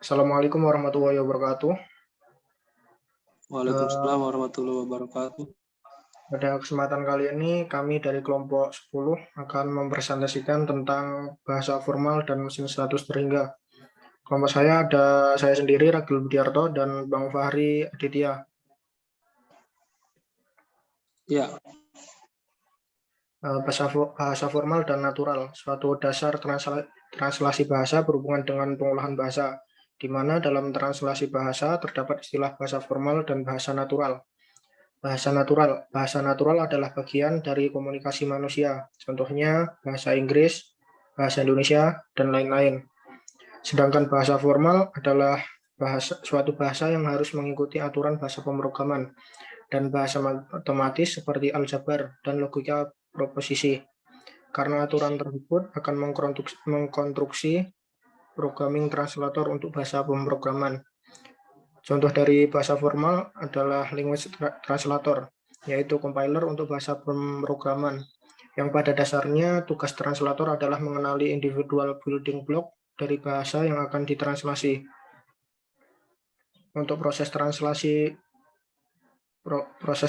Assalamualaikum warahmatullahi wabarakatuh. Waalaikumsalam warahmatullahi wabarakatuh. Pada kesempatan kali ini kami dari kelompok 10 akan mempresentasikan tentang bahasa formal dan mesin status terhingga. Kelompok saya ada saya sendiri, Ragil Budiarto, dan Bang Fahri Aditya. Ya, Bahasa formal dan natural, suatu dasar translasi bahasa berhubungan dengan pengolahan bahasa, di mana dalam translasi bahasa terdapat istilah bahasa formal dan bahasa natural. Bahasa natural adalah bagian dari komunikasi manusia, contohnya bahasa Inggris, bahasa Indonesia, dan lain-lain. Sedangkan bahasa formal adalah suatu bahasa yang harus mengikuti aturan bahasa pemrograman dan bahasa matematis seperti aljabar dan logika proposisi. Karena aturan tersebut akan mengkonstruksi programming translator untuk bahasa pemrograman. Contoh dari bahasa formal adalah language translator, yaitu compiler untuk bahasa pemrograman, yang pada dasarnya tugas translator adalah mengenali individual building block dari bahasa yang akan ditranslasi. Untuk proses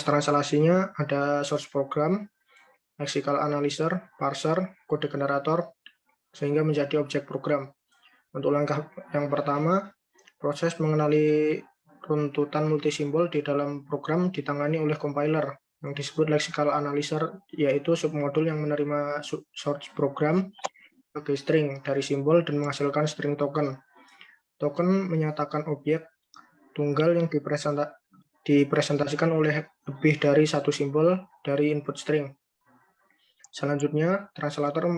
translasinya ada source program, lexical analyzer, parser, kode generator, sehingga menjadi objek program. Untuk langkah yang pertama, proses mengenali runtutan multisimbol di dalam program ditangani oleh compiler yang disebut lexical analyzer, yaitu submodul yang menerima source program sebagai string dari simbol dan menghasilkan string token. Token menyatakan objek tunggal yang dipresentasikan oleh lebih dari satu simbol dari input string. Selanjutnya, translator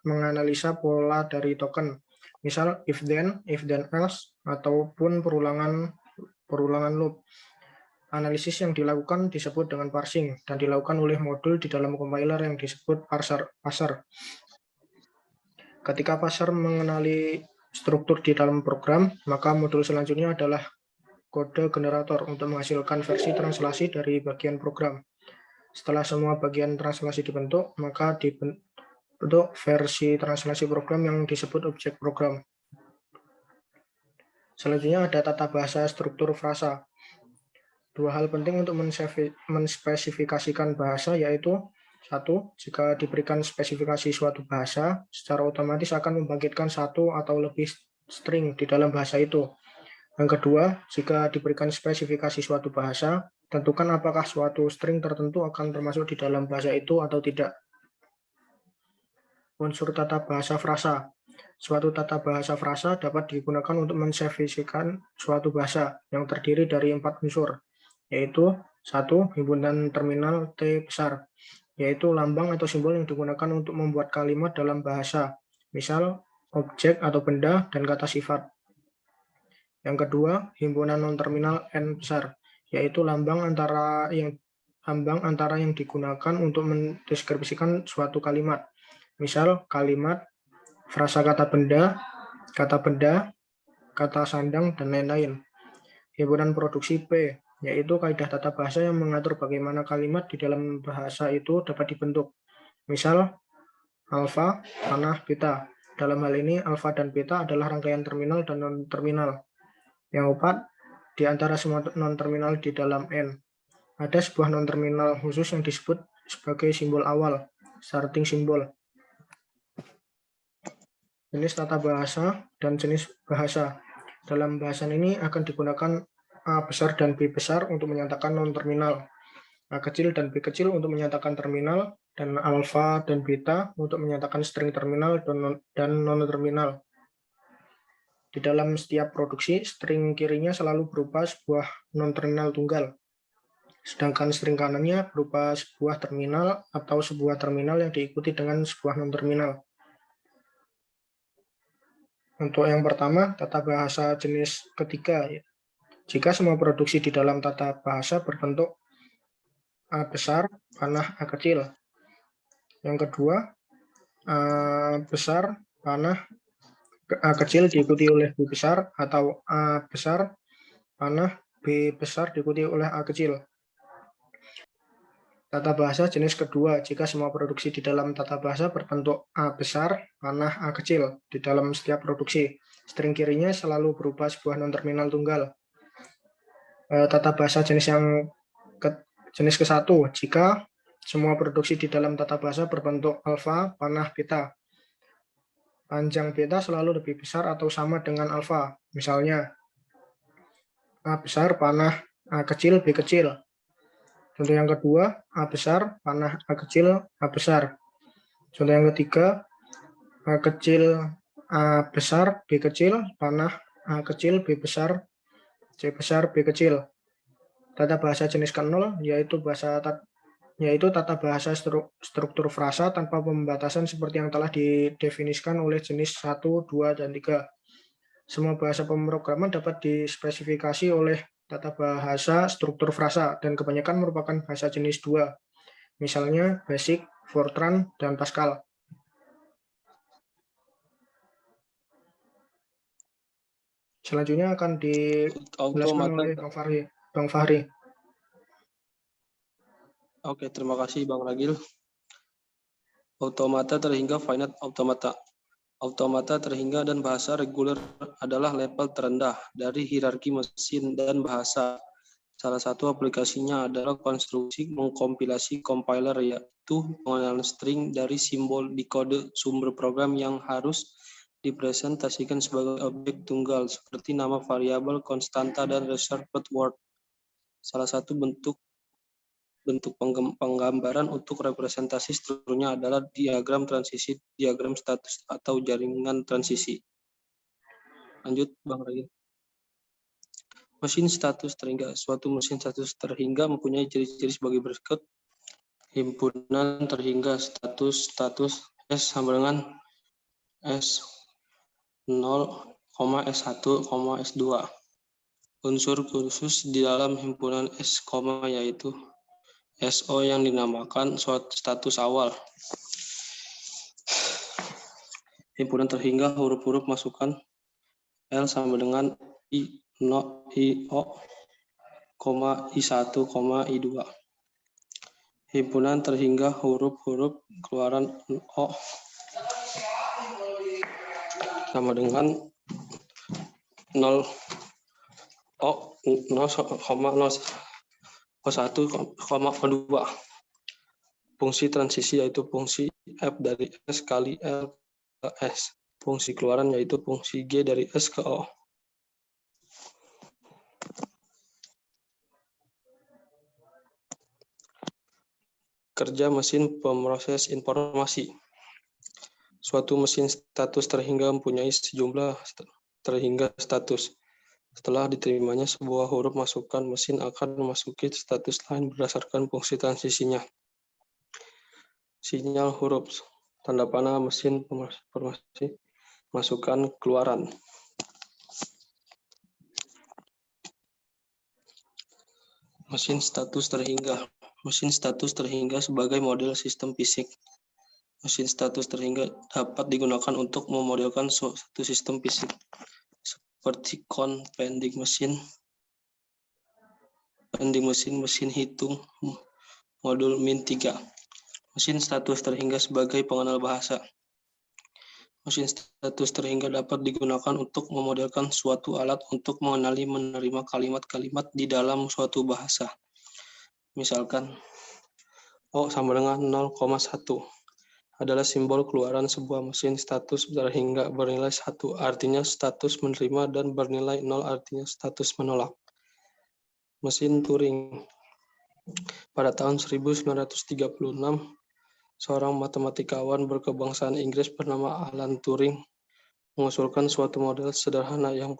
menganalisa pola dari token, misal if then else, ataupun perulangan loop. Analisis yang dilakukan disebut dengan parsing dan dilakukan oleh modul di dalam compiler yang disebut parser. Ketika parser mengenali struktur di dalam program, maka modul selanjutnya adalah kode generator untuk menghasilkan versi translasi dari bagian program. Setelah semua bagian translasi dibentuk, maka dibentuk versi translasi program yang disebut objek program. Selanjutnya ada tata bahasa struktur frasa. Dua hal penting untuk menspesifikasikan bahasa yaitu: satu, jika diberikan spesifikasi suatu bahasa, secara otomatis akan membangkitkan satu atau lebih string di dalam bahasa itu. Yang kedua, jika diberikan spesifikasi suatu bahasa, tentukan apakah suatu string tertentu akan termasuk di dalam bahasa itu atau tidak. Unsur tata bahasa frasa. Suatu tata bahasa frasa dapat digunakan untuk menspesifikasikan suatu bahasa yang terdiri dari 4 unsur, yaitu: 1. Himpunan terminal T besar, yaitu lambang atau simbol yang digunakan untuk membuat kalimat dalam bahasa, misal objek atau benda dan kata sifat. Yang kedua, himpunan non-terminal N besar, yaitu lambang antara yang digunakan untuk mendeskripsikan suatu kalimat, misal kalimat, frasa kata benda, kata sandang, dan lain-lain. Himpunan produksi P, yaitu kaidah tata bahasa yang mengatur bagaimana kalimat di dalam bahasa itu dapat dibentuk, misal alfa, panah, beta. Dalam hal ini, alfa dan beta adalah rangkaian terminal dan non-terminal. Yang keempat, di antara semua non-terminal di dalam N, ada sebuah non-terminal khusus yang disebut sebagai simbol awal, starting symbol. Jenis tata bahasa dan jenis bahasa. Dalam bahasan ini akan digunakan A besar dan B besar untuk menyatakan non-terminal, A kecil dan B kecil untuk menyatakan terminal, dan alfa dan beta untuk menyatakan string terminal dan non-terminal. Di dalam setiap produksi, string kirinya selalu berupa sebuah non-terminal tunggal, sedangkan string kanannya berupa sebuah terminal atau sebuah terminal yang diikuti dengan sebuah non-terminal. Untuk yang pertama, tata bahasa jenis ketiga. Jika semua produksi di dalam tata bahasa berbentuk A besar, panah, A kecil. Yang kedua, A besar, panah, A kecil diikuti oleh B besar, atau A besar, panah, B besar diikuti oleh A kecil. Tata bahasa jenis kedua, jika semua produksi di dalam tata bahasa berbentuk A besar, panah, A kecil di dalam setiap produksi. String kirinya selalu berupa sebuah non-terminal tunggal. Tata bahasa jenis jenis ke-1, jika semua produksi di dalam tata bahasa berbentuk alfa, panah, beta. Panjang beta selalu lebih besar atau sama dengan alfa. Misalnya, A besar, panah A kecil, B kecil. Contoh yang kedua, A besar, panah A kecil, A besar. Contoh yang ketiga, A kecil, A besar, B kecil, panah A kecil, B besar, C besar, B kecil. Tata bahasa jenis ke-0 yaitu tata bahasa struktur frasa tanpa pembatasan seperti yang telah didefinisikan oleh jenis 1, 2, dan 3. Semua bahasa pemrograman dapat dispesifikasi oleh tata bahasa struktur frasa dan kebanyakan merupakan bahasa jenis 2. Misalnya Basic, Fortran, dan Pascal. Selanjutnya akan dijelaskan oleh Bang Fahri. Oke, terima kasih Bang Ragil. Automata terhingga finite automata. Automata terhingga dan bahasa reguler adalah level terendah dari hierarki mesin dan bahasa. Salah satu aplikasinya adalah konstruksi mengkompilasi compiler, yaitu pengenalan string dari simbol di kode sumber program yang harus dipresentasikan sebagai objek tunggal seperti nama variabel, konstanta, dan reserved word. Salah satu bentuk penggambaran untuk representasi strukturnya adalah diagram transisi, diagram status, atau jaringan transisi. Lanjut, Bang Ragil. Mesin status terhingga. Suatu mesin status terhingga mempunyai ciri-ciri sebagai berikut. Himpunan terhingga status S sama dengan S0, S1, S2. Unsur khusus di dalam himpunan S, yaitu SO yang dinamakan status awal. Himpunan terhingga huruf-huruf masukan L sama dengan I0, I0, I1, I2. Himpunan terhingga huruf-huruf keluaran O sama dengan 0, O, 1,2. Fungsi transisi yaitu fungsi F dari S kali L ke S. Fungsi keluaran yaitu fungsi G dari S ke O. Kerja mesin pemroses informasi. Suatu mesin status terhingga mempunyai sejumlah terhingga status. Setelah diterimanya sebuah huruf masukan, mesin akan memasuki status lain berdasarkan fungsi transisinya. Sinyal huruf, tanda panah mesin informasi, masukan keluaran. Mesin status terhingga. Mesin status terhingga sebagai model sistem fisik. Mesin status terhingga dapat digunakan untuk memodelkan suatu sistem fisik seperti pending mesin, mesin hitung, modul Min3. Mesin status terhingga sebagai pengenal bahasa. Mesin status terhingga dapat digunakan untuk memodelkan suatu alat untuk mengenali menerima kalimat-kalimat di dalam suatu bahasa. Misalkan, O sama dengan 0,1 adalah simbol keluaran sebuah mesin status terhingga bernilai 1, artinya status menerima, dan bernilai 0, artinya status menolak. Mesin Turing. Pada tahun 1936, seorang matematikawan berkebangsaan Inggris bernama Alan Turing mengusulkan suatu model sederhana yang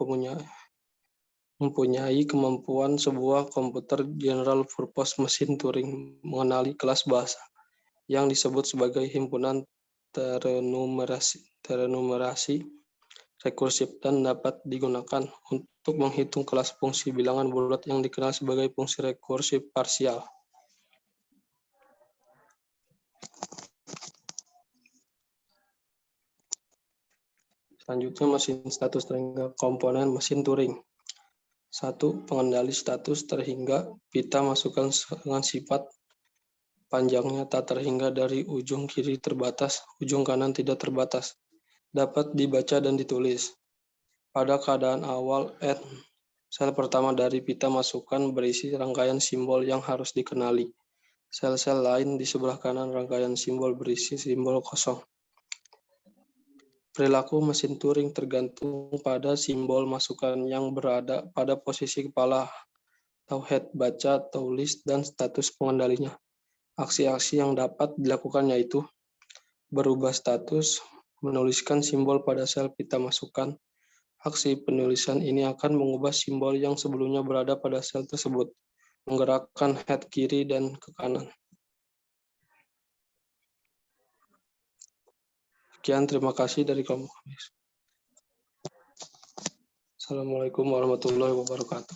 mempunyai kemampuan sebuah komputer general purpose mesin Turing mengenali kelas bahasa yang disebut sebagai himpunan ternumerasi rekursif dan dapat digunakan untuk menghitung kelas fungsi bilangan bulat yang dikenal sebagai fungsi rekursif parsial. Selanjutnya mesin status terhingga komponen mesin Turing. 1. Pengendali status terhingga pita masukan dengan sifat panjangnya tak terhingga dari ujung kiri terbatas, ujung kanan tidak terbatas. Dapat dibaca dan ditulis. Pada keadaan awal add, sel pertama dari pita masukan berisi rangkaian simbol yang harus dikenali. Sel-sel lain di sebelah kanan rangkaian simbol berisi simbol kosong. Perilaku mesin Turing tergantung pada simbol masukan yang berada pada posisi kepala atau head, baca, tulis, dan status pengendalinya. Aksi-aksi yang dapat dilakukan yaitu berubah status, menuliskan simbol pada sel pita masukan. Aksi penulisan ini akan mengubah simbol yang sebelumnya berada pada sel tersebut, menggerakkan head kiri dan ke kanan. Sekian, terima kasih dari kelompok kami. Assalamualaikum warahmatullahi wabarakatuh.